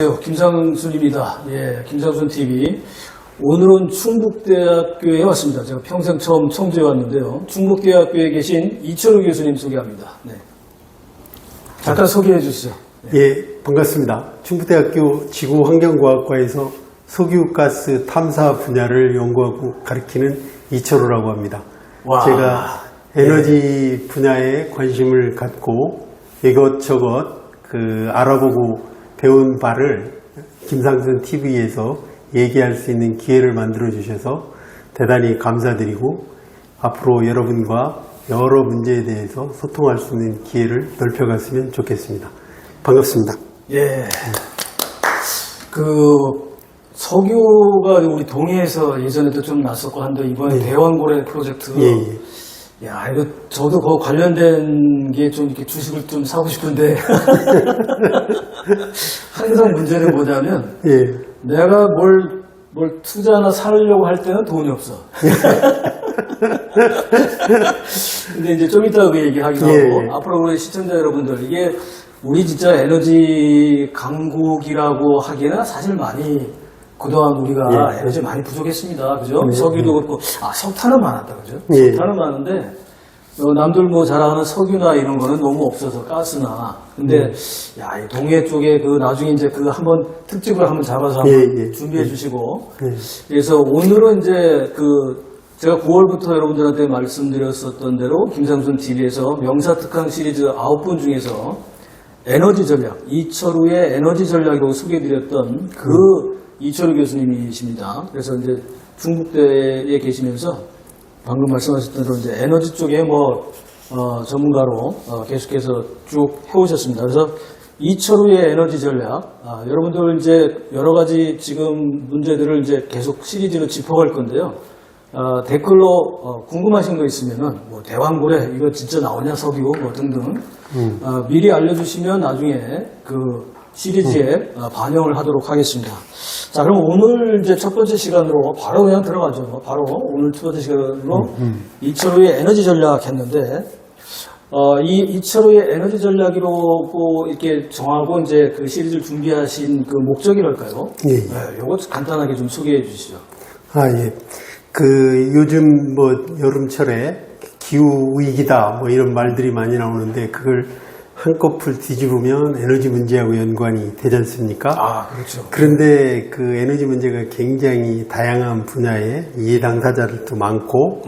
김상순입니다. 예, 김상순 TV. 오늘은 충북대학교에 왔습니다. 제가 평생 처음 청주에 왔는데요. 충북대학교에 계신 이철우 교수님 소개합니다. 네. 잠깐 소개해 주시죠. 네. 예, 반갑습니다. 충북대학교 지구환경과학과에서 석유가스 탐사 분야를 연구하고 가르치는 이철우라고 합니다. 와. 제가 에너지 분야에 관심을 갖고 이것저것 알아보고 배운 바를 김상순 TV에서 얘기할 수 있는 기회를 만들어 주셔서 대단히 감사드리고 앞으로 여러분과 여러 문제에 대해서 소통할 수 있는 기회를 넓혀갔으면 좋겠습니다. 반갑습니다. 예. 석유가 우리 동해에서 예전에도 좀 났었고 한데 이번에 예. 대왕고래 프로젝트. 예. 야, 이거 저도 그거 관련된 게 좀 이렇게 주식을 좀 사고 싶은데 항상 문제는 뭐냐면 예. 내가 뭘 투자나 사려고 할 때는 돈이 없어. 근데 이제 좀 이따 그 얘기 하기로 하고, 예. 앞으로 우리 시청자 여러분들, 이게 우리 진짜 에너지 강국이라고 하기에는 사실 많이 그동안 우리가 예. 에너지 많이 부족했습니다. 그죠? 석유도 그렇고, 석탄은 많았다. 그죠? 예. 석탄은 많은데, 남들 잘 아는 석유나 이런 거는 너무 없어서, 가스나. 근데, 야, 이 동해 쪽에 나중에 이제 한번 특집을 한번 잡아서 한번 준비해 주시고. 그래서 오늘은 이제 제가 9월부터 여러분들한테 말씀드렸었던 대로 김상순 TV에서 명사특강 시리즈 9분 중에서 에너지 전략, 이철우의 에너지 전략이라고 소개해드렸던 이철우 교수님이십니다. 그래서 이제 중국대에 계시면서 방금 말씀하셨던 대로 이제 에너지 쪽에 전문가로 계속해서 쭉 해오셨습니다. 그래서 이철우의 에너지 전략, 여러분들 이제 여러 가지 지금 문제들을 이제 계속 시리즈로 짚어갈 건데요. 댓글로 궁금하신 거 있으면은 대왕고래 이거 진짜 나오냐 석유 등등 미리 알려주시면 나중에 시리즈에 반영을 하도록 하겠습니다. 자, 그럼 오늘 이제 첫 번째 시간으로 바로 그냥 들어가죠. 바로 오늘 첫 번째 시간으로 이철우의 에너지 전략 했는데, 이철우의 에너지 전략이라고 이렇게 정하고 이제 그 시리즈를 준비하신 목적이랄까요? 예. 네, 요거 간단하게 좀 소개해 주시죠. 예. 요즘 여름철에 기후위기다 이런 말들이 많이 나오는데 그걸 한꺼풀 뒤집으면 에너지 문제하고 연관이 되지 않습니까? 그렇죠. 그런데 에너지 문제가 굉장히 다양한 분야에 이해 당사자들도 많고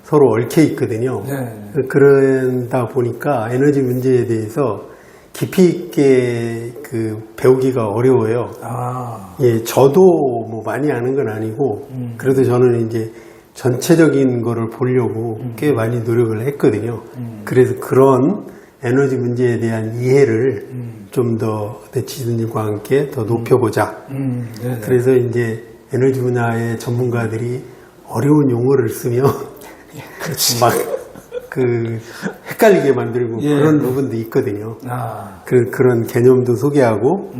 서로 얽혀 있거든요. 네. 그러다 보니까 에너지 문제에 대해서 깊이 있게 배우기가 어려워요. 예, 저도 많이 아는 건 아니고 그래도 저는 이제 전체적인 거를 보려고 꽤 많이 노력을 했거든요. 그래서 그런 에너지 문제에 대한 이해를 좀 더 지도님과 함께 더 높여보자. 그래서 이제 에너지 분야의 전문가들이 어려운 용어를 쓰면 막 헷갈리게 만들고 그런 부분도 있거든요. 그런 개념도 소개하고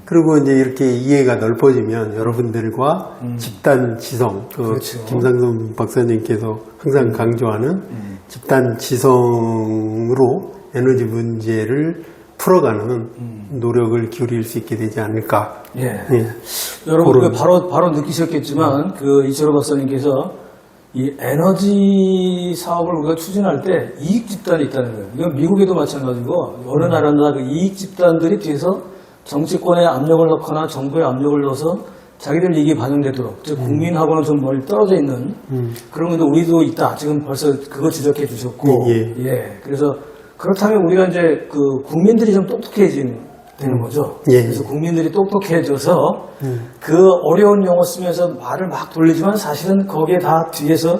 그리고 이제 이렇게 이해가 넓어지면 여러분들과 집단 지성, 그렇죠. 김상순 박사님께서 항상 강조하는 집단 지성으로 에너지 문제를 풀어가는 노력을 기울일 수 있게 되지 않을까. 예. 여러분 바로 느끼셨겠지만 이철우 박사님께서 이 에너지 사업을 우리가 추진할 때 이익 집단이 있다는 거예요. 이건 미국에도 마찬가지고 어느 나라나 이익 집단들이 뒤에서 정치권에 압력을 넣거나 정부에 압력을 넣어서 자기들 이익이 반영되도록, 즉 국민하고는 좀 멀리 떨어져 있는 그런 건데 우리도 있다. 지금 벌써 그거 지적해 주셨고, 그래서 그렇다면 우리가 이제 국민들이 좀 똑똑해지는 되는 거죠. 그래서 국민들이 똑똑해져서 어려운 용어 쓰면서 말을 막 돌리지만 사실은 거기에 다 뒤에서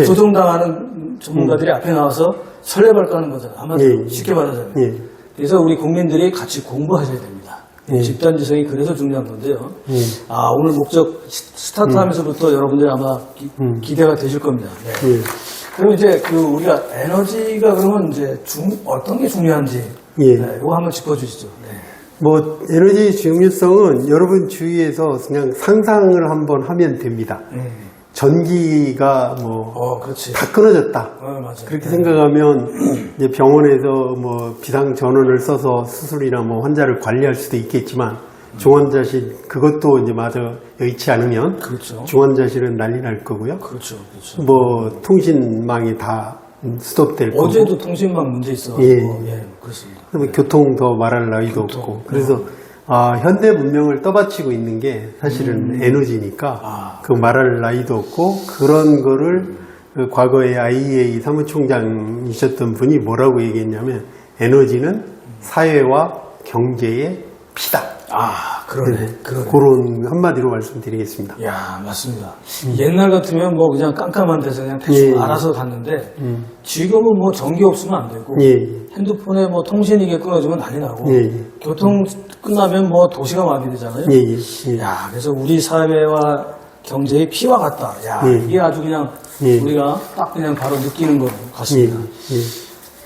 조종당하는 전문가들이 앞에 나와서 설레발 까는 거잖아요. 한마디로 쉽게 말하자면. 그래서 우리 국민들이 같이 공부하셔야 됩니다. 집단지성이 그래서 중요한 건데요. 오늘 목적 스타트하면서부터 여러분들이 아마 기대가 되실 겁니다. 네. 그럼 이제 우리가 에너지가 그러면 이제 어떤 게 중요한지 이거 한번 짚어주시죠. 에너지 중요성은 여러분 주위에서 그냥 상상을 한번 하면 됩니다. 전기가 다 끊어졌다. 맞아요. 그렇게 생각하면 이제 병원에서 비상 전원을 써서 수술이나 환자를 관리할 수도 있겠지만 중원자실 그것도 이제 마저 여의치 않으면 그렇죠. 중원자실은 난리 날 거고요. 그렇죠. 그렇죠. 뭐 통신망이 다 스톱될 거고. 어제도 통신망 문제 있어가지고 예, 그렇습니다. 그러면 교통 더 말할 나위도 없고. 그래서 현대 문명을 떠받치고 있는 게 사실은 에너지니까 그 말할 나위도 없고 그런 거를 그 과거에 IEA 사무총장이셨던 분이 뭐라고 얘기했냐면 에너지는 사회와 경제의 피다. 그러네. 그런 한마디로 말씀드리겠습니다. 야, 맞습니다. 옛날 같으면 뭐 그냥 깜깜한 데서 그냥 대충 알아서 갔는데 지금은 뭐 전기 없으면 안 되고 핸드폰에 뭐 통신이게 끊어지면 난리 나고 교통 끝나면 뭐 도시가 마비되잖아요. 야, 그래서 우리 사회와 경제의 피와 같다. 야, 이게 아주 그냥 우리가 딱 그냥 바로 느끼는 것 같습니다.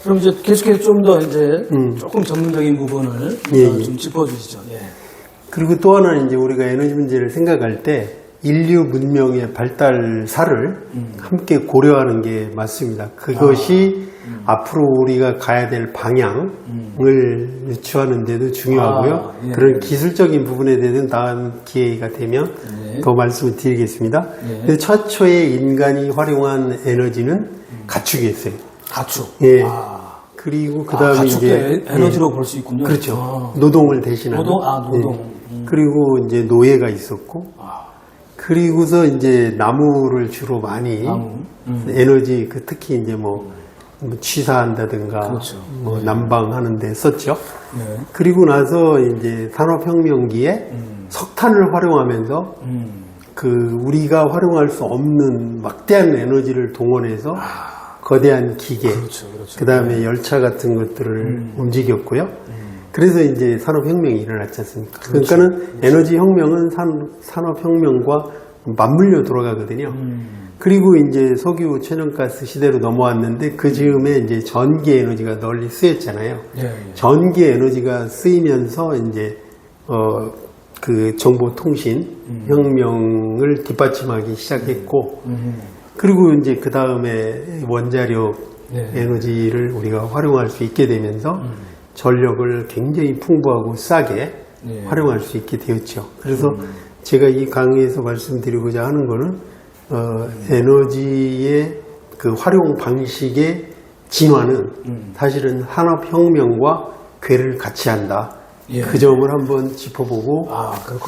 그럼 이제 계속해서 좀 더 이제 조금 전문적인 부분을 좀 짚어주시죠. 예. 그리고 또 하나는 이제 우리가 에너지 문제를 생각할 때 인류 문명의 발달사를 함께 고려하는 게 맞습니다. 그것이 앞으로 우리가 가야 될 방향을 유추하는 데도 중요하고요. 그런 기술적인 부분에 대해서는 다음 기회가 되면 더 말씀을 드리겠습니다. 그래서 최초에 인간이 활용한 에너지는 가축이었어요. 가축. 예. 그리고 그 다음에 이제 에너지로 볼 수 있군요. 그렇죠. 노동을 대신하는. 노동. 그리고 이제 노예가 있었고. 그리고서 이제 나무를 주로 많이 에너지 특히 이제 뭐 취사한다든가 그렇죠. 뭐 난방하는 데 썼죠. 그리고 나서 이제 산업혁명기에 석탄을 활용하면서 그 우리가 활용할 수 없는 막대한 에너지를 동원해서 거대한 기계, 그렇죠. 그다음에 열차 같은 것들을 움직였고요. 그래서 이제 산업혁명이 일어났지 않습니까? 그러니까는 에너지 혁명은 산업혁명과 맞물려 돌아가거든요. 그리고 이제 석유, 천연가스 시대로 넘어왔는데 그 즈음에 이제 전기 에너지가 널리 쓰였잖아요. 전기 에너지가 쓰이면서 이제 그 정보통신 혁명을 뒷받침하기 시작했고. 그리고 이제 그 다음에 원자력 에너지를 우리가 활용할 수 있게 되면서 전력을 굉장히 풍부하고 싸게 활용할 수 있게 되었죠. 그래서 제가 이 강의에서 말씀드리고자 하는 거는 에너지의 그 활용 방식의 진화는 사실은 산업혁명과 궤를 같이 한다. 그 점을 한번 짚어보고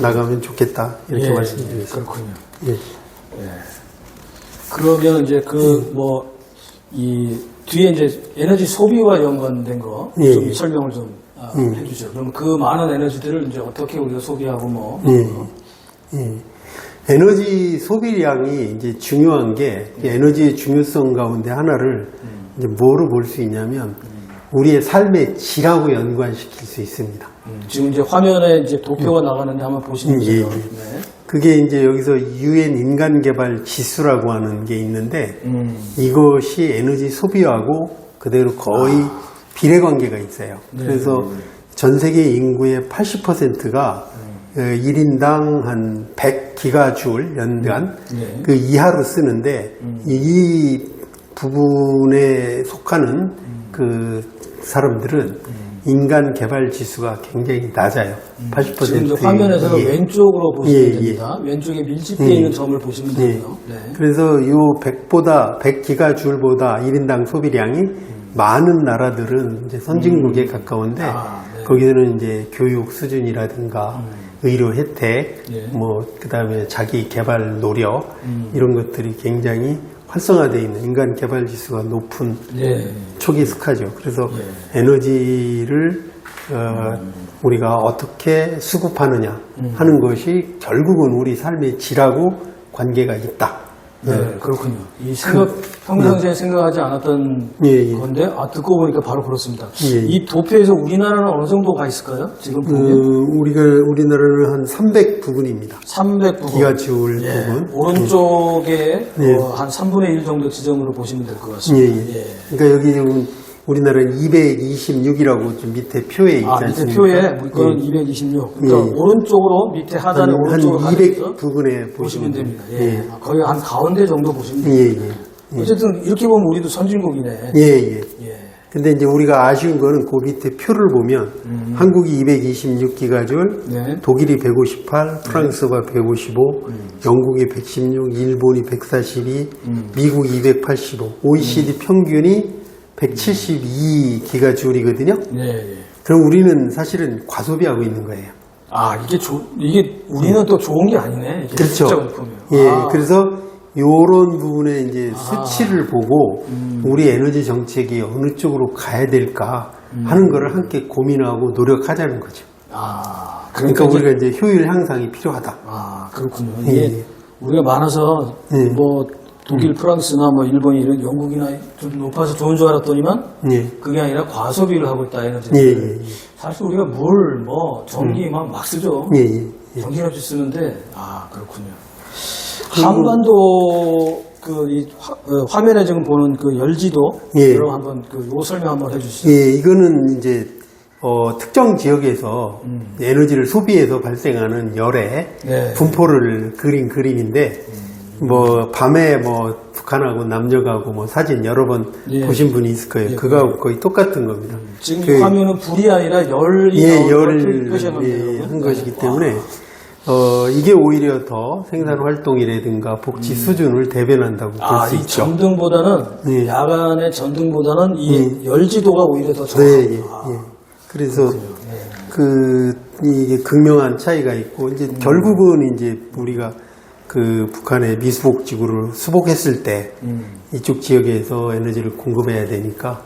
나가면 좋겠다. 이렇게 말씀드리겠습니다. 그렇군요. 그러면 이제 이 뒤에 이제 에너지 소비와 연관된 거 좀 설명을 좀 해주죠. 그럼 그 많은 에너지들을 이제 어떻게 우리가 소비하고 에너지 소비량이 이제 중요한 게 에너지의 중요성 가운데 하나를 이제 뭐로 볼 수 있냐면 우리의 삶의 질하고 연관시킬 수 있습니다. 지금 이제 화면에 이제 도표가 나가는데 한번 보시면 돼요. 그게 이제 여기서 UN 인간개발 지수라고 하는 게 있는데 이것이 에너지 소비하고 그대로 거의 비례관계가 있어요. 그래서 전 세계 인구의 80%가 1인당 한 100기가줄 연간 그 이하로 쓰는데 이 부분에 속하는 그 사람들은 인간 개발 지수가 굉장히 낮아요. 80%. 지금 화면에서 왼쪽으로 보시면 됩니다. 왼쪽에 밀집되어 있는 점을 보시면 돼요. 그래서 이 100기가줄보다 1인당 소비량이 많은 나라들은 이제 선진국에 가까운데 거기서는 이제 교육 수준이라든가 의료 혜택, 뭐 그다음에 자기 개발 노력 이런 것들이 굉장히 활성화되어 있는 인간 개발 지수가 높은 초기 스카죠. 그래서 에너지를 우리가 어떻게 수급하느냐 하는 것이 결국은 우리 삶의 질하고 관계가 있다. 그렇군요. 이 평상시에 생각하지 않았던 건데, 듣고 보니까 바로 그렇습니다. 이 도표에서 우리나라는 어느 정도 가 있을까요? 지금 보면? 우리나라는 한 300부근입니다. 300부근. 기가줄 부분. 오른쪽에 한 3분의 1 정도 지점으로 보시면 될 것 같습니다. 그러니까 여기 지금 우리나라는 226이라고 좀 밑에 표에 있지 않습니까? 밑에 표에 우리 거는 226. 그러니까 오른쪽으로 밑에 하단에 오른쪽으로 한 200부근에 보시면 됩니다. 거의 한 가운데 정도 보시면 됩니다. 어쨌든 이렇게 보면 우리도 선진국이네. 근데 이제 우리가 아쉬운 거는 그 밑에 표를 보면 한국이 226기가줄, 네. 독일이 158, 프랑스가 155, 영국이 116, 일본이 142, 미국이 285, OECD 평균이 172기가줄이거든요. 네. 그럼 우리는 사실은 과소비하고 있는 거예요. 아, 이게 우리는 또 좋은 게 아니네. 이게 그렇죠. 숫자가 보면. 예, 아. 그래서 요런 부분에 이제 수치를 보고 우리 에너지 정책이 어느 쪽으로 가야 될까 하는 거를 함께 고민하고 노력하자는 거죠. 아, 그러니까 우리가 이제 효율 향상이 필요하다. 아, 그렇군요. 이게 예. 우리가 많아서 뭐 독일, 프랑스나 뭐 일본 이런 영국이나 좀 높아서 좋은 줄 알았더니만 예. 그게 아니라 과소비를 하고 있다 에너지. 예. 사실 우리가 물, 뭐 전기 막 쓰죠. 예. 정신없이 쓰는데 아 그렇군요. 한반도 이 화면에 지금 보는 그 열지도 예. 를 한번 요 설명 한번 해주시죠. 예, 이거는 이제 특정 지역에서 에너지를 소비해서 발생하는 열의 네. 분포를 그린 그림인데 뭐 밤에 뭐 북한하고 남녀하고 뭐 사진 여러 번 예. 보신 분이 있을 거예요. 예, 그거하고 거의 똑같은 겁니다. 지금 이 화면은 불이 아니라 열이 예, 열을 열을 한 것이기 때문에 이게 오히려 더 생산 활동이라든가 복지 수준을 대변한다고 볼 수 이 있죠. 전등보다는 예. 야간의 전등보다는 이 열지도가 오히려 더 네, 정확해요. 예. 그래서 이게 극명한 차이가 있고 이제 결국은 이제 우리가 그 북한의 미수복지구를 수복했을 때 이쪽 지역에서 에너지를 공급해야 되니까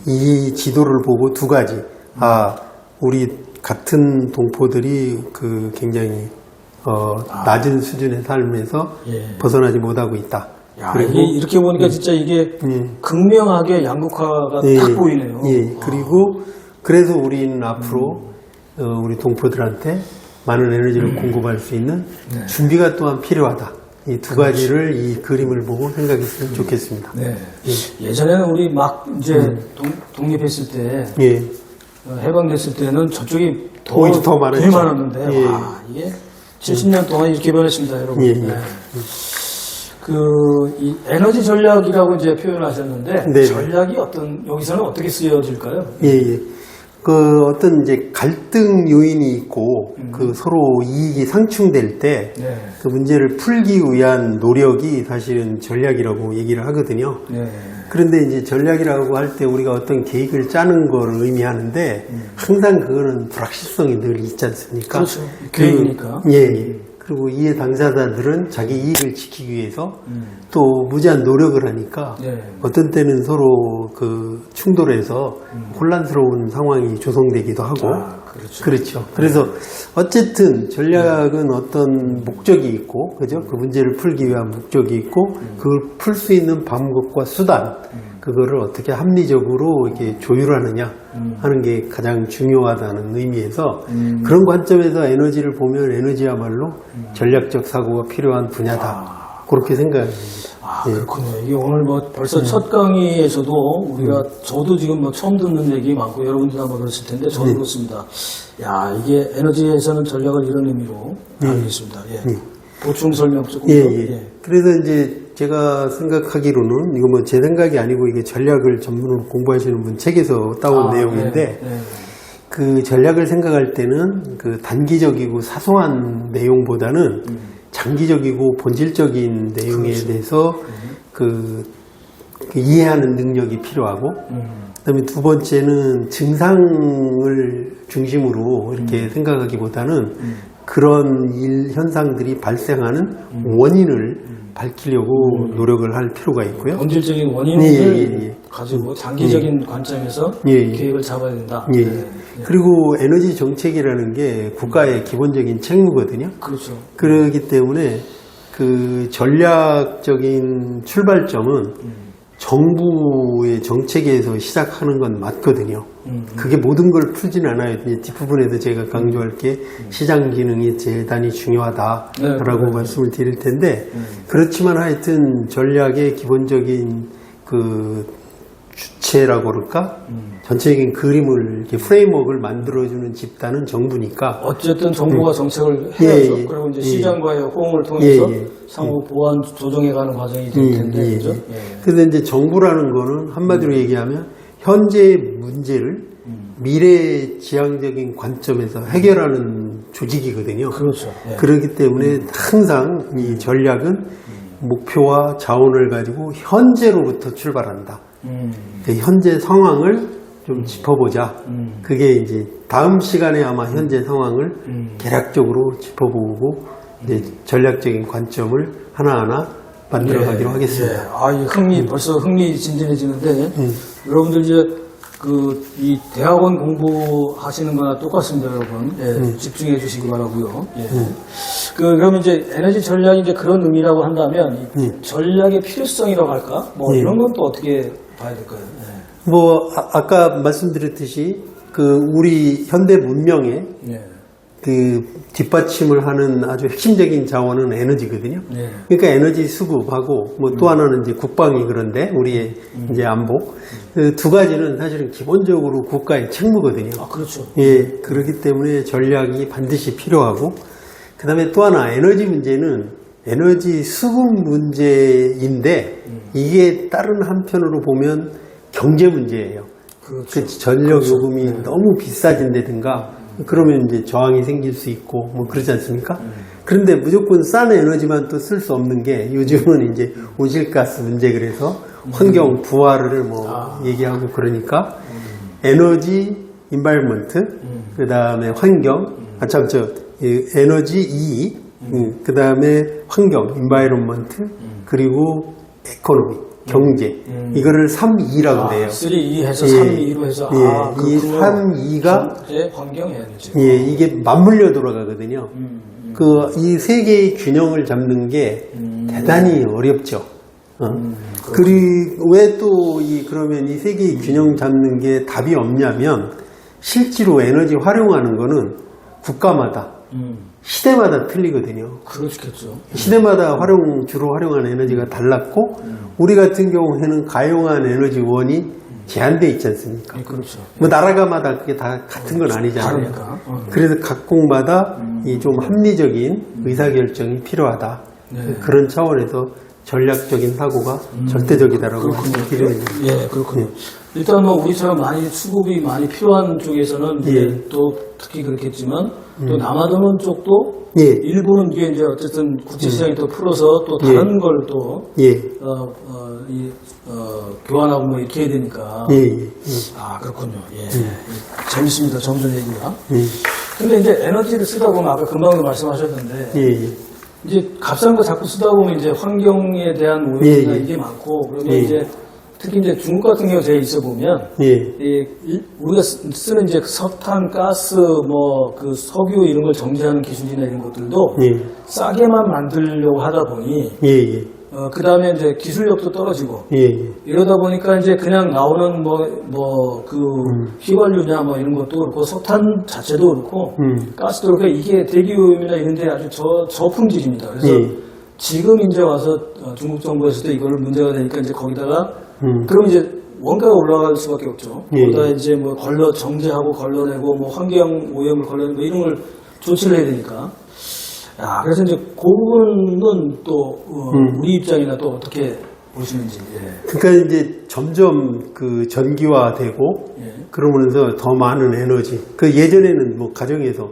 이 지도를 보고 두 가지 우리 같은 동포들이 그 굉장히 낮은 수준의 삶에서 예. 벗어나지 못하고 있다. 야, 이게 이렇게 보니까 진짜 이게 극명하게 양극화가 딱 보이네요. 예, 그리고 그래서 우리는 앞으로 우리 동포들한테 많은 에너지를 공급할 수 있는 준비가 또한 필요하다. 이 두 가지를 이 그림을 보고 생각했으면 좋겠습니다. 네. 예전에는 우리 막 이제 독립했을 때 예, 해방됐을 때는 저쪽이 오히려 더 많았죠. 더 많았는데 예. 와, 이게 70년 동안 이렇게 변했습니다, 여러분. 예, 예. 네. 이 에너지 전략이라고 이제 표현하셨는데 네. 전략이 여기서는 어떻게 쓰여질까요? 예. 그 어떤 이제 갈등 요인이 있고 그 서로 이익이 상충될 때 네. 그 문제를 풀기 위한 노력이 사실은 전략이라고 얘기를 하거든요. 네. 그런데 이제 전략이라고 할 때 우리가 어떤 계획을 짜는 걸 의미하는데 항상 그거는 불확실성이 늘 있지 않습니까? 그렇죠. 계획이니까. 예. 그리고 이해 당사자들은 자기 이익을 지키기 위해서 또 무제한 노력을 하니까 네. 어떤 때는 서로 그 충돌해서 혼란스러운 상황이 조성되기도 하고 그렇죠. 그래서 어쨌든 전략은 어떤 목적이 있고 그죠? 그 문제를 풀기 위한 목적이 있고 그걸 풀 수 있는 방법과 수단 그거를 어떻게 합리적으로 이렇게 조율하느냐 하는 게 가장 중요하다는 의미에서 그런 관점에서 에너지를 보면 에너지야말로 전략적 사고가 필요한 분야다. 그렇게 생각합니다. 그렇군요. 이게 오늘 뭐 벌써 첫 강의에서도 우리가 저도 지금 뭐 처음 듣는 얘기 많고 여러분들도 아마 그러실 텐데 저도 그렇습니다. 야, 이게 에너지에서는 전략을 이런 의미로 알겠습니다. 예. 보충 설명 조금 더. 예. 그래서 이제 제가 생각하기로는 이거 뭐 제 생각이 아니고 이게 전략을 전문으로 공부하시는 분 책에서 따온 내용인데 그 전략을 생각할 때는 그 단기적이고 사소한 내용보다는 장기적이고 본질적인 내용에 대해서 그 이해하는 능력이 필요하고 그다음에 두 번째는 증상을 중심으로 이렇게 생각하기보다는 그런 현상들이 발생하는 원인을 밝히려고 노력을 할 필요가 있고요. 본질적인 원인을 가지고 장기적인 관점에서 계획을 잡아야 된다. 그리고 에너지 정책이라는 게 국가의 기본적인 책무거든요. 그렇죠. 그렇기 때문에 그 전략적인 출발점은 정부의 정책에서 시작하는 건 맞거든요. 그게 모든 걸 풀진 않아요. 이제 뒷부분에도 제가 강조할 게 시장 기능이 대단히 중요하다라고 말씀을 드릴 텐데 그렇지만 하여튼 전략의 기본적인 그 주체라고 그럴까? 전체적인 그림을 이렇게 프레임워크를 만들어주는 집단은 정부니까 어쨌든 정부가 정책을 해야죠. 그리고 이제 시장과의 호응을 통해서 상호 보완 조정해가는 과정이 될 텐데, 그죠? 그런데 이제 정부라는 거는 한마디로 얘기하면 현재의 문제를 미래 지향적인 관점에서 해결하는 조직이거든요. 그렇죠. 예. 그렇기 때문에 항상 이 전략은 목표와 자원을 가지고 현재로부터 출발한다. 그 현재 상황을 좀 짚어보자. 그게 이제 다음 시간에 아마 현재 상황을 개략적으로 짚어보고 이제 전략적인 관점을 하나하나 만들어가기로 하겠습니다. 예. 아, 벌써 흥미진진해지는데 여러분들 이제 이 대학원 공부하시는 거나 똑같습니다, 여러분. 예, 집중해 주시기 바라고요. 예. 그러면 이제 에너지 전략이 이제 그런 의미라고 한다면 이 전략의 필요성이라고 할까? 뭐 이런 건 또 어떻게 봐야 될까요? 예. 뭐 아까 말씀드렸듯이 우리 현대 문명의 예. 뒷받침을 하는 아주 핵심적인 자원은 에너지거든요. 네. 그러니까 에너지 수급하고 뭐 또 하나는 이제 국방이 그런데 우리의 이제 안보 그 두 가지는 사실은 기본적으로 국가의 책무거든요. 아, 그렇죠. 예, 그렇기 때문에 전략이 반드시 필요하고 그다음에 또 하나 에너지 문제는 에너지 수급 문제인데 이게 다른 한편으로 보면 경제 문제예요. 그렇죠. 그 전력 요금이 너무 비싸진다든가 그러면 이제 저항이 생길 수 있고 뭐 그러지 않습니까? 그런데 무조건 싼 에너지만 또 쓸 수 없는 게 요즘은 이제 온실가스 문제 그래서 환경 부활을 얘기하고 그러니까 에너지 인바이러먼트 그다음에 환경 에너지 E 그다음에 환경 인바이러먼트 그리고 에코노미 경제 이거를 3E라고 돼요. 3E 해서 3E로 해서 이 3E가 환경 에너지. 예, 이게 맞물려 돌아가거든요. 이 세 개의 균형을 잡는 게 대단히 어렵죠. 그리고 왜 또 그러면 이 세 개의 균형 잡는 게 답이 없냐면 실제로 에너지 활용하는 거는 국가마다 시대마다 틀리거든요. 그렇겠죠. 시대마다 주로 활용하는 에너지가 달랐고 우리 같은 경우에는 가용한 에너지원이 제한되어 있지 않습니까? 네, 그렇죠. 뭐 나라가마다 그게 다 같은 건 아니잖아요. 다르니까. 그래서 각국마다 이 좀 합리적인 의사결정이 필요하다. 네. 그런 차원에서 전략적인 사고가 절대적이다라고 얘기를 합니다. 예, 그렇군요. 일단 뭐 우리처럼 많이 수급이 많이 필요한 쪽에서는 이제 또 특히 그렇겠지만 또 남아도는 쪽도 일부는 이게 이제 어쨌든 국제시장이 또 풀어서 또 다른 걸 또 교환하고 뭐 이렇게 해야 되니까. 아, 그렇군요. 예. 재밌습니다. 점점 얘기가. 근데 이제 에너지를 쓰다 보면 아까 금방도 말씀하셨는데 이제 값싼 거 자꾸 쓰다 보면 이제 환경에 대한 오염이나 이게 많고 그러면 이제 특히 이제 중국 같은 경우 제일 있어 보면 우리가 쓰는 이제 석탄, 가스, 뭐 그 석유 이런 걸 정제하는 기술이나 이런 것들도 싸게만 만들려고 하다 보니 그 다음에 이제 기술력도 떨어지고 이러다 보니까 이제 그냥 나오는 그 휘발유냐 뭐 이런 것도 그렇고 석탄 자체도 그렇고 가스도 그렇고 이게 대기오염이나 이런 데 아주 저품질입니다. 그래서 지금 이제 와서 중국 정부에서도 이거를 문제가 되니까 이제 거기다가 그럼 이제 원가가 올라갈 수밖에 없죠. 거기다 이제 뭐 정제하고 걸러내고 뭐 환경 오염을 걸러내고 이런 걸 조치를 해야 되니까. 야, 그래서 이제 그 부분은 또 우리 입장이나 또 어떻게 보시는지. 그러니까 이제 점점 전기화되고 그러면서 더 많은 에너지. 예전에는 뭐 가정에서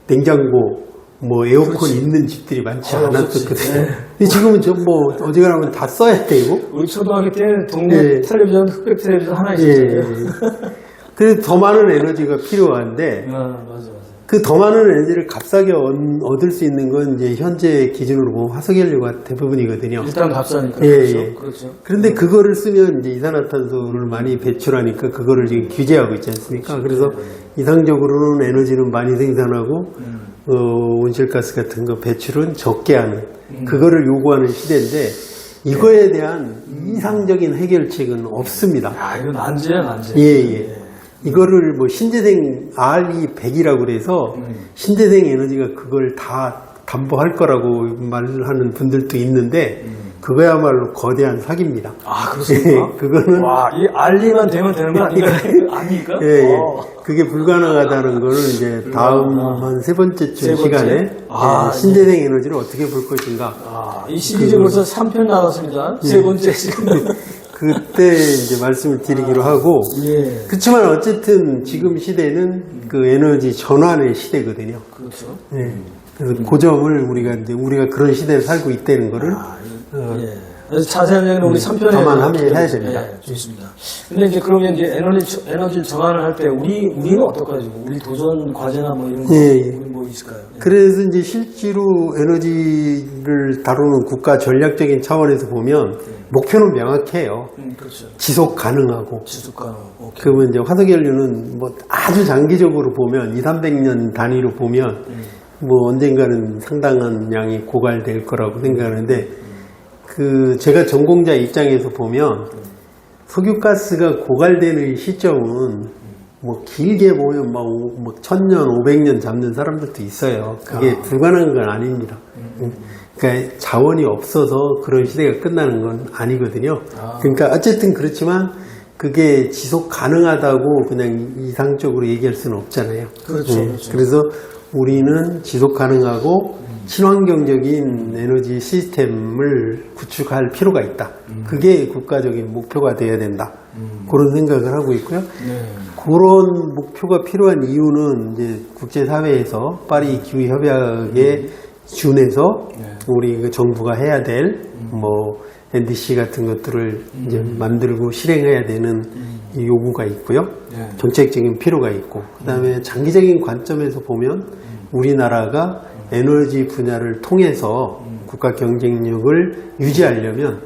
냉장고 뭐 에어컨 있는 집들이 많지 않았었거든요. 근데 지금은 어지간하면 다 써야 되고. 우리 초등학교 때 동네 텔레비전, 흑백 텔레비전 하나 있었잖아요. 그래서 더 많은 에너지가 필요한데. 맞아. 그 더 많은 에너지를 값싸게 얻을 수 있는 건 이제 현재 기준으로 보면 화석연료가 대부분이거든요. 일단 값싸니까. 그렇죠. 그런데 그거를 쓰면 이제 이산화탄소를 많이 배출하니까 그거를 지금 규제하고 있지 않습니까? 그래서 이상적으로는 에너지는 많이 생산하고 온실가스 같은 거 배출은 적게 하는 그거를 요구하는 시대인데 이거에 대한 이상적인 해결책은 없습니다. 아, 이건 난제야, 난제. 이거를 뭐 신재생 RE100이라고 그래서 신재생 에너지가 그걸 다 담보할 거라고 말하는 분들도 있는데 그거야말로 거대한 사기입니다. 아, 그렇습니까? 그거는 이 알리만 되면 되는 거 아닙니까? 그게 불가능하다는 거는 이제 다음 한 세 번째쯤 시간에 신재생 에너지를 어떻게 볼 것인가. 이 시리즈 벌써 3편 나왔습니다. 세 번째 시간. 그때 이제 말씀을 드리기로 하고. 예. 그렇지만 어쨌든 지금 시대는 그 에너지 전환의 시대거든요. 그렇죠. 예. 그래서 그 점을 우리가 그런 시대에 살고 있다는 거를 예. 그래서 자세한 얘기는 우리 3편에 감안해야 됩니다. 예, 좋습니다. 근데 이제 그러면 이제 에너지를 전환을 할 때 우리는 어떨까요? 우리 도전 과제나 뭐 이런 거 뭐 있을까요? 예. 그래서 이제 실제로 에너지를 다루는 국가 전략적인 차원에서 보면 목표는 명확해요. 그렇죠. 지속 가능하고. 지속 가능. 오케이. 그러면 이제 화석연료는 뭐 아주 장기적으로 보면 2, 300년 단위로 보면 뭐 언젠가는 상당한 양이 고갈될 거라고 생각하는데 그 제가 전공자 입장에서 보면 석유가스가 고갈되는 시점은 뭐 길게 보면 막 1000년, 500년 잡는 사람들도 있어요. 그게 불가능한 건 아닙니다. 그러니까 자원이 없어서 그런 시대가 끝나는 건 아니거든요. 그러니까 어쨌든 그렇지만 그게 지속 가능하다고 그냥 이상적으로 얘기할 수는 없잖아요. 그렇죠. 네. 그렇죠. 그래서 우리는 지속 가능하고 친환경적인 에너지 시스템을 구축할 필요가 있다. 그게 국가적인 목표가 되어야 된다. 그런 생각을 하고 있고요. 네. 그런 목표가 필요한 이유는 이제 국제사회에서 파리 기후협약에 준해서 우리 그 정부가 해야 될 뭐 NDC 같은 것들을 이제 만들고 실행해야 되는 이 요구가 있고요. 정책적인 필요가 있고, 그다음에 장기적인 관점에서 보면 우리나라가 에너지 분야를 통해서 국가 경쟁력을 유지하려면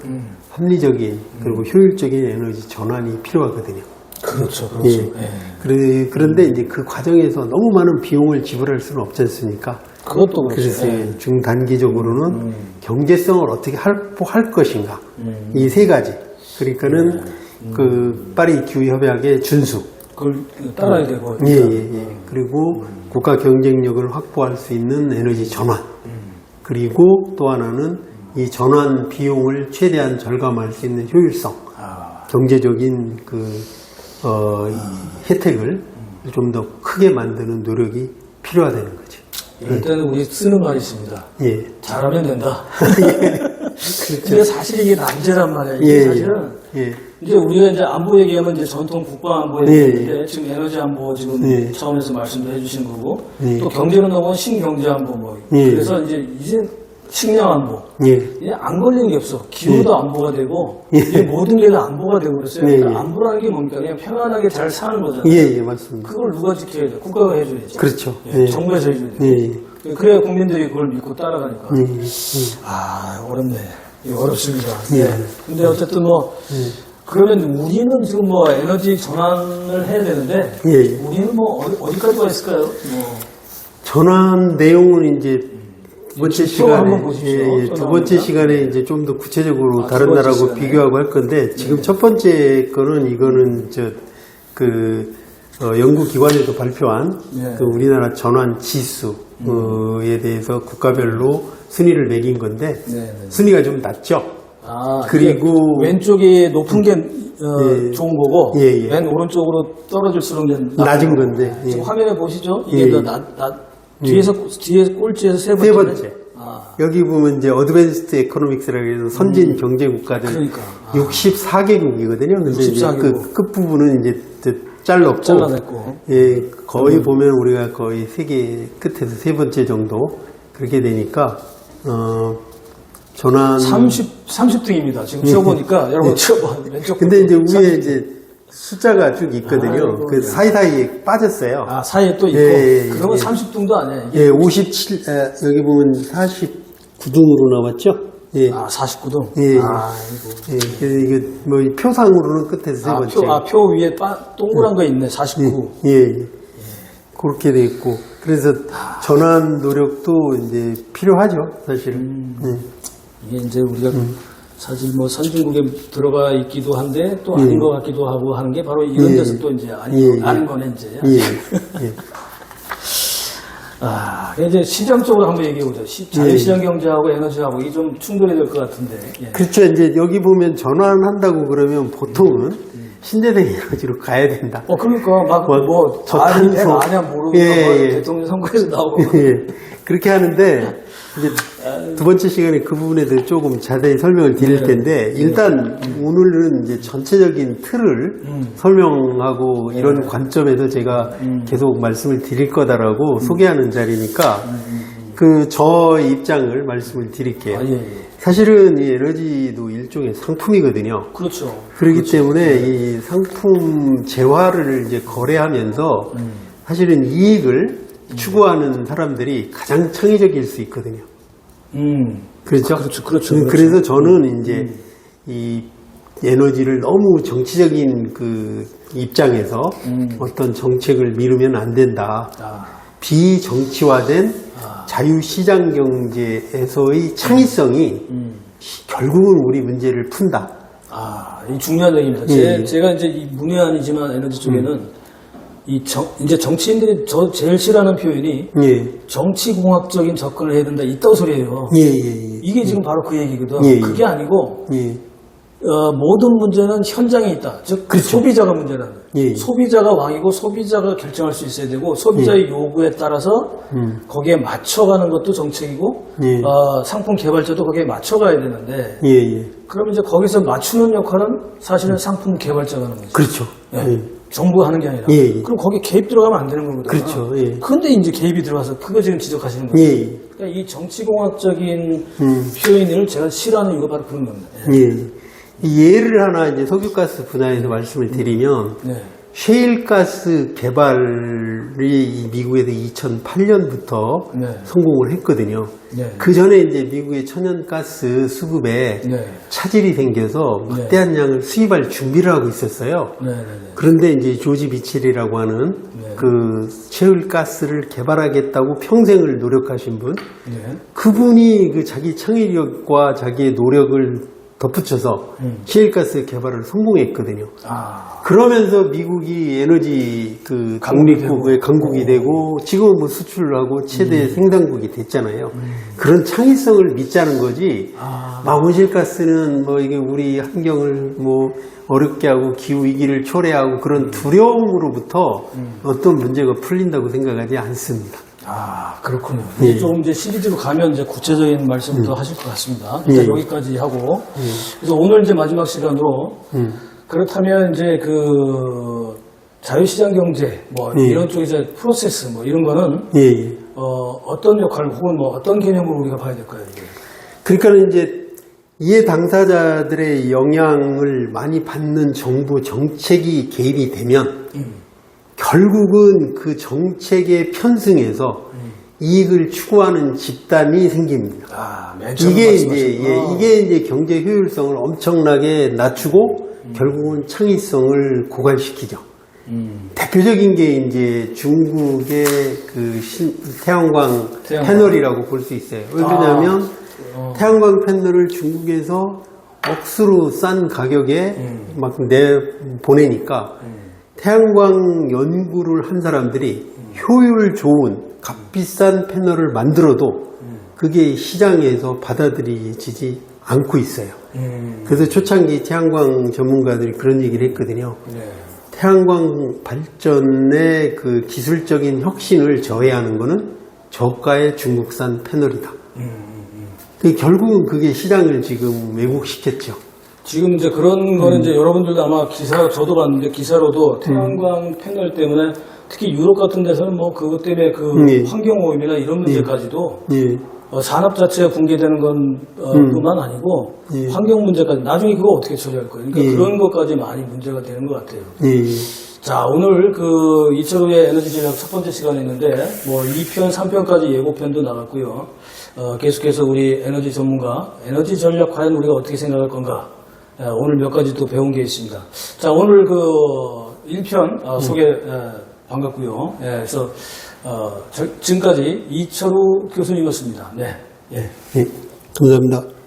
합리적인 그리고 효율적인 에너지 전환이 필요하거든요. 그렇죠. 그렇죠. 예. 그런데 이제 그 과정에서 너무 많은 비용을 지불할 수는 없지 않습니까? 그것도 그렇죠. 그래서 중단기적으로는 경제성을 어떻게 확보할 것인가. 이 세 가지. 그러니까는 그 파리 기후협약의 준수. 그걸 따라야 되고. 그리고 국가 경쟁력을 확보할 수 있는 에너지 전환. 그리고 또 하나는 이 전환 비용을 최대한 절감할 수 있는 효율성. 경제적인 혜택을 좀 더 크게 만드는 노력이 필요하다는 거죠. 이럴 때는 우리 쓰는 말이 있습니다. 예. 잘하면 된다. 그렇죠. 근데 사실 이게 난제란 말이에요. 이게 사실은 이제 우리가 이제 안보 얘기하면 이제 전통 국방 안보 얘기인데 지금 에너지 안보 지금 차원에서 말씀도 해주신 거고 또 경제로 넘어온 신경제 안보 뭐 그래서 이제 식량 안보 이제 안 걸리는 게 없어. 기후도 안보가 되고 이제 모든 게 다 안보가 되고 그랬어요. 그러니까 안보라는 게 뭡니까? 그냥 편안하게 잘 사는 거잖아요. 맞습니다. 그걸 누가 지켜야 돼? 국가가 해줘야지. 그렇죠. 정부에서 해줘야 돼. 그래야 국민들이 그걸 믿고 따라가니까. 어렵네. 어렵습니다. 근데 어쨌든 뭐, 그러면 우리는 지금 뭐 에너지 전환을 해야 되는데, 우리는 뭐 어디까지가 있을까요? 뭐. 전환 내용은 이제 두 번째 한번 시간에, 보십시오. 두 번째 시간에 이제 좀 더 구체적으로 다른 두 번째 나라하고 시간에. 비교하고 할 건데, 지금 첫 번째 거는 이거는 연구기관에서 발표한 그 우리나라 전환 지수에 대해서 국가별로 순위를 매긴 건데 순위가 좀 낮죠. 그리고 왼쪽이 높은 게 좋은 거고 맨 오른쪽으로 떨어질수록 낮은 건데 지금 화면에 보시죠. 이게 뒤에 꼴찌에서 세 번째. 여기 보면 이제 어드밴스드 에코노믹스라고 해서 선진 경제 국가들 64개국이거든요. 근데 64개국. 그 끝부분은 이제 잘라냈고 거의 보면 우리가 거의 세계 끝에서 세 번째 정도 그렇게 되니까 전환 30등입니다. 지금 치워보니까 여러분 치워봐. 왼쪽. 근데 이제 위에 이제 숫자가 쭉 있거든요. 그 사이사이에 빠졌어요. 사이에 또 있고. 그러면 30등도 아니에요. 57 여기 보면 49등으로 나왔죠. 49등. 그래서 이게 뭐 표상으로는 끝에서 세 번째. 표 위에 동그란 거 있네. 49. 그렇게 돼 있고. 그래서 전환 노력도 이제 필요하죠, 사실은. 이게 이제 우리가 사실 뭐 선진국에 들어가 있기도 한데 또 아닌 것 같기도 하고 하는 게 바로 이런 데서 또 이제 아는 거네, 이제. 이제 시장적으로 한번 얘기해보자. 자유시장 경제하고 에너지하고 이게 좀 충돌이 될 것 같은데. 그렇죠. 이제 여기 보면 전환한다고 그러면 보통은 신재생 에너지로 가야 된다. 그러니까 막 저탄소 아냐 모르고 대통령 선거에서 나오고. 그렇게 하는데 이제 두 번째 시간에 그 부분에 대해 조금 자세히 설명을 드릴 텐데 일단 오늘은 이제 전체적인 틀을 설명하고 이런 관점에서 제가 계속 말씀을 드릴 거다라고 소개하는 자리니까 저 입장을 말씀을 드릴게요. 사실은 이 에너지도 일종의 상품이거든요. 그렇죠. 그렇기 때문에 이 상품 재화를 이제 거래하면서 사실은 이익을 추구하는 사람들이 가장 창의적일 수 있거든요. 그렇죠? 그렇죠. 그래서 저는 이제 이 에너지를 너무 정치적인 그 입장에서 어떤 정책을 미루면 안 된다. 비정치화된 자유시장 경제에서의 창의성이 결국은 우리 문제를 푼다. 이 중요한 얘기입니다. 제가 이제 이 문외한이지만 에너지 쪽에는 이제 정치인들이 제일 싫어하는 표현이 정치공학적인 접근을 해야 된다. 이딴 소리예요. 이게 지금 바로 그 얘기거든. 그게 아니고 모든 문제는 현장에 있다. 즉 소비자가 문제라는 거예요. 소비자가 왕이고 소비자가 결정할 수 있어야 되고 소비자의 요구에 따라서 거기에 맞춰가는 것도 정책이고 상품 개발자도 거기에 맞춰가야 되는데 그러면 이제 거기서 맞추는 역할은 사실은 상품 개발자가 하는 거죠. 그렇죠. 정부가 하는 게 아니라. 그럼 거기에 개입 들어가면 안 되는 거거든요. 그렇죠. 그런데 이제 개입이 들어가서 그거 지금 지적하시는 거예요. 그러니까 이 정치공학적인 표현을 제가 싫어하는 이유가 바로 그런 겁니다. 예를 하나 이제 석유가스 분야에서 말씀을 드리면 셰일가스 개발이 미국에서 2008년부터 성공을 했거든요. 그 전에 이제 미국의 천연가스 수급에 차질이 생겨서 막대한 양을 수입할 준비를 하고 있었어요. 그런데 이제 조지 미첼이라고 하는 그 셰일가스를 개발하겠다고 평생을 노력하신 분, 그분이 그 자기 창의력과 자기의 노력을 덧붙여서 셰일가스 개발을 성공했거든요. 그러면서 미국이 에너지 그 독립국의 강국이 되고 지금은 뭐 수출을 하고 최대 생산국이 됐잖아요. 그런 창의성을 믿자는 거지. 온실가스는 뭐 이게 우리 환경을 뭐 어렵게 하고 기후 위기를 초래하고 그런 두려움으로부터 어떤 문제가 풀린다고 생각하지 않습니다. 그렇군요. 좀 이제 시리즈로 가면 이제 구체적인 말씀도 하실 것 같습니다. 일단 여기까지 하고. 그래서 오늘 이제 마지막 시간으로 그렇다면 이제 그 자유시장 경제 뭐 이런 쪽에 이제 프로세스 뭐 이런 거는 어떤 역할 혹은 뭐 어떤 개념으로 우리가 봐야 될까요? 이게? 그러니까 이제 이해 당사자들의 영향을 많이 받는 정부 정책이 개입이 되면 결국은 그 정책에 편승해서 이익을 추구하는 집단이 생깁니다. 이게 이제 경제 효율성을 엄청나게 낮추고 결국은 창의성을 고갈시키죠. 대표적인 게 이제 중국의 그 태양광 패널이라고 볼 수 있어요. 왜 그러냐면 태양광 패널을 중국에서 억수로 싼 가격에 막 보내니까 태양광 연구를 한 사람들이 효율 좋은 값비싼 패널을 만들어도 그게 시장에서 받아들이지지 않고 있어요. 그래서 초창기 태양광 전문가들이 그런 얘기를 했거든요. 태양광 발전의 그 기술적인 혁신을 저해하는 거는 저가의 중국산 패널이다. 결국은 그게 시장을 지금 왜곡시켰죠. 지금 이제 그런 거는 이제 여러분들도 아마 저도 봤는데 기사로도 태양광 패널 때문에 특히 유럽 같은 데서는 뭐 그것 때문에 그 환경오염이나 이런 문제까지도 산업 자체가 붕괴되는 건 뿐만 아니고 환경 문제까지 나중에 그거 어떻게 처리할 거예요. 그러니까 그런 것까지 많이 문제가 되는 것 같아요. 자, 오늘 그 이철우의 에너지 전략 첫 번째 시간이었는데 뭐 2편, 3편까지 예고편도 나갔고요. 계속해서 우리 에너지 전문가 에너지 전략 과연 우리가 어떻게 생각할 건가? 오늘 몇 가지 또 배운 게 있습니다. 자, 오늘 그 1편 소개 반갑고요. 그래서 지금까지 이철우 교수님이었습니다. 네. 감사합니다.